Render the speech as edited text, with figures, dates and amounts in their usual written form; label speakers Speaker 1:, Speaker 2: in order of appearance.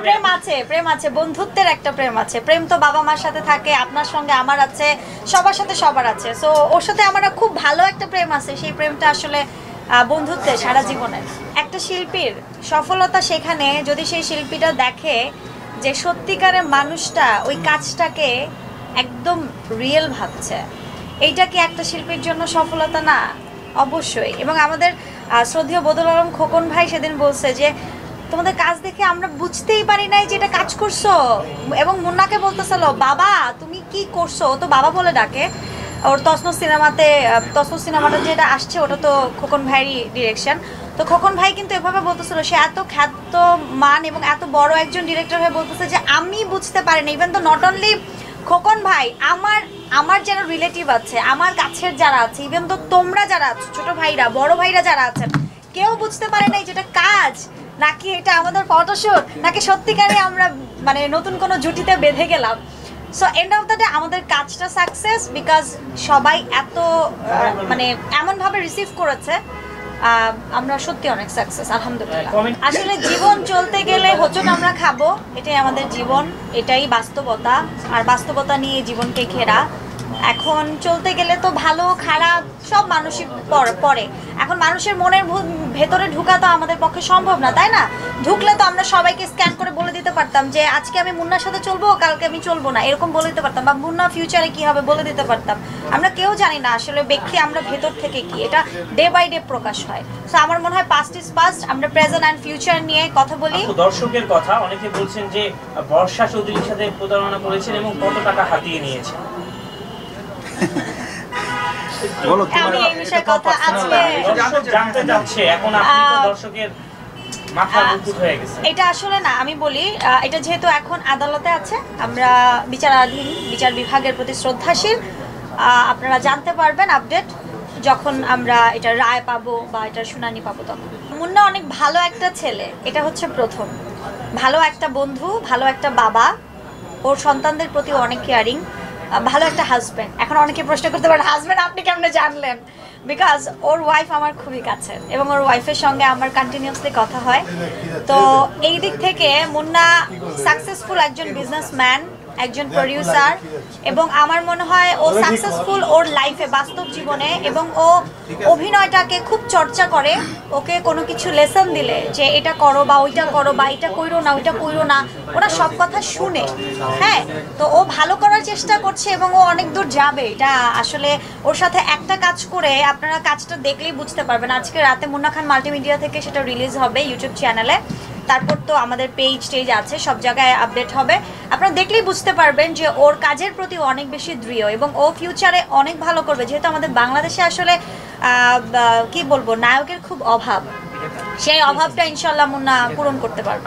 Speaker 1: প্রেম আছে, বন্ধুত্বের একটা প্রেম আছে। প্রেম তো বাবা মার সাথে থাকে, আপনার সঙ্গে আমার আছে, সবার সাথে সবার আছে। সো ওর সাথে আমার খুব ভালো একটা প্রেম আছে। সেই প্রেমটা আসলে বন্ধুত্বের, সারা জীবনের। একটা শিল্পীর সফলতা সেখানে যদি সেই শিল্পীটা দেখে যে সত্যিকারের মানুষটা ওই কাজটাকে একদম রিয়েল ভাবছে, এইটা কি একটা শিল্পীর জন্য সফলতা না? অবশ্যই। এবং আমাদের শ্রদ্ধেয় বদরুল আলম খোকন ভাই সেদিন বলছে যে তোমাদের কাজ দেখে আমরা বুঝতেই পারি নাই যে এটা কাজ করছো। এবং মুন্নাকে বলতেছিল বাবা তুমি কি করছো, ও তো বাবা বলে ডাকে। ওর তসনস সিনেমাটা যেটা আসছে ওটা তো খোকন ভাইয়েরই ডিরেকশন। তো খোকন ভাই কিন্তু এভাবে বলতেছিল, সে এত খ্যাত মান এবং এত বড় একজন ডিরেক্টর হয়ে বলতেছে যে আমি বুঝতে পারি না। ইভেন তো নট অনলি খোকন ভাই, আমার যারা রিলেটিভ আছে, আমার কাছের যারা আছে, ইভেন তো তোমরা যারা আছো, ছোট ভাইরা বড় ভাইরা যারা আছেন, কেউ বুঝতে পারে নাই যেটা কাজ নাকি এটা আমাদের ফটোশুট নাকি সত্যিকারে আমরা মানে নতুন কোনো জুটিতে বেঁধে গেলাম। So end of the day আমাদের কাজটা সাকসেস, বিকজ সবাই এত মানে এমনভাবে রিসিভ করেছে। আমরা সত্যি অনেক সাকসেস, আলহামদুলিল্লাহ। আসলে জীবন চলতে গেলে হোঁচট আমরা খাবো, এটাই আমাদের জীবন, এটাই বাস্তবতা। আর বাস্তবতা নিয়ে জীবনকে ঘেরা। এখন চলতে গেলে তো ভালো খারাপ সব মানুষই পড়ে। এখন মানুষের মনের ভেতরে ঢুকা তো আমাদের পক্ষে সম্ভব না, তাই না? ঢুকলে তো আমরা সবাইকে স্ক্যান করে বলে দিতে পারতাম যে আজকে আমি মুন্নার সাথে চলবো, কালকে আমি চলবো না, এরকম বলে দিতে পারতাম। বা মুন্না ফিউচারে কি হবে বলে দিতে পারতাম। আমরা কেউ জানি না আসলে ব্যক্তি আমরা ভেতর থেকে কি, এটা ডে বাই ডে প্রকাশ হয়। সো আমার মনে হয় পাস্ট ইজ পাস্ট, আমরা প্রেজেন্ট অ্যান্ড ফিউচার নিয়ে কথা বলি।
Speaker 2: দর্শকের কথা, অনেকে বলছেন যে বর্ষা চৌধুরীর সাথে প্রতারণা করেছেন এবং কত টাকা হাতিয়ে নিয়েছেন।
Speaker 1: আমি এই বিষয়ে কথা আজকে
Speaker 2: জানতে চাচ্ছে, এখন আপনি তো দর্শকের মাথার মুকুট হয়ে গেছে।
Speaker 1: এটা আসলে না, আমি বলি এটা যেহেতু এখন আদালতে আছে, আমরা বিচারাধীন, বিচার বিভাগের প্রতি শ্রদ্ধাশীল। আপনারা জানতে পারবেন আপডেট যখন আমরা এটা রায় পাবো বা এটার শুনানি পাবো তখন। মুন্না অনেক ভালো একটা ছেলে, এটা হচ্ছে প্রথম। ভালো একটা বন্ধু, ভালো একটা বাবা, ওর সন্তানদের প্রতি অনেক কেয়ারিং, ভালো একটা হাজব্যান্ড। এখন অনেকে প্রশ্ন করতে পারেন হাজব্যান্ড আপনি কেমনে জানলেন? বিকজ ওর ওয়াইফ আমার খুবই কাছের এবং ওর ওয়াইফের সঙ্গে আমার কন্টিনিউয়াসলি কথা হয়। তো এই দিক থেকে মুন্না সাকসেসফুল একজন বিজনেসম্যান, একজন প্রডিউসার, এবং আমার মনে হয় ও সাকসেসফুল ওর লাইফে, বাস্তব জীবনে। এবং ও অভিনয়টাকে খুব চর্চা করে। ওকে কোনো কিছু লেসন দিলে যে এটা করো বা ওইটা করো বা এটা কইরো না ওইটা কইরো না, ওরা সব কথা শুনে। হ্যাঁ, তো ও ভালো করার চেষ্টা করছে এবং ও অনেক দূর যাবে। এটা আসলে ওর সাথে একটা কাজ করে আপনারা কাজটা দেখলেই বুঝতে পারবেন। আজকে রাতে মুন্না খান মাল্টিমিডিয়া থেকে সেটা রিলিজ হবে ইউটিউব চ্যানেলে। তারপর তো আমাদের পেজ আছে, সব জায়গায় আপডেট হবে। আপনারা দেখলেই বুঝতে পারবেন যে ওর কাজের প্রতি অনেক বেশি দৃঢ় এবং ও ফিউচারে অনেক ভালো করবে। যেহেতু আমাদের বাংলাদেশে আসলে কি বলবো, নায়কের খুব অভাব, সেই অভাবটা ইনশাল্লাহ মুন্না পূরণ করতে পারবে।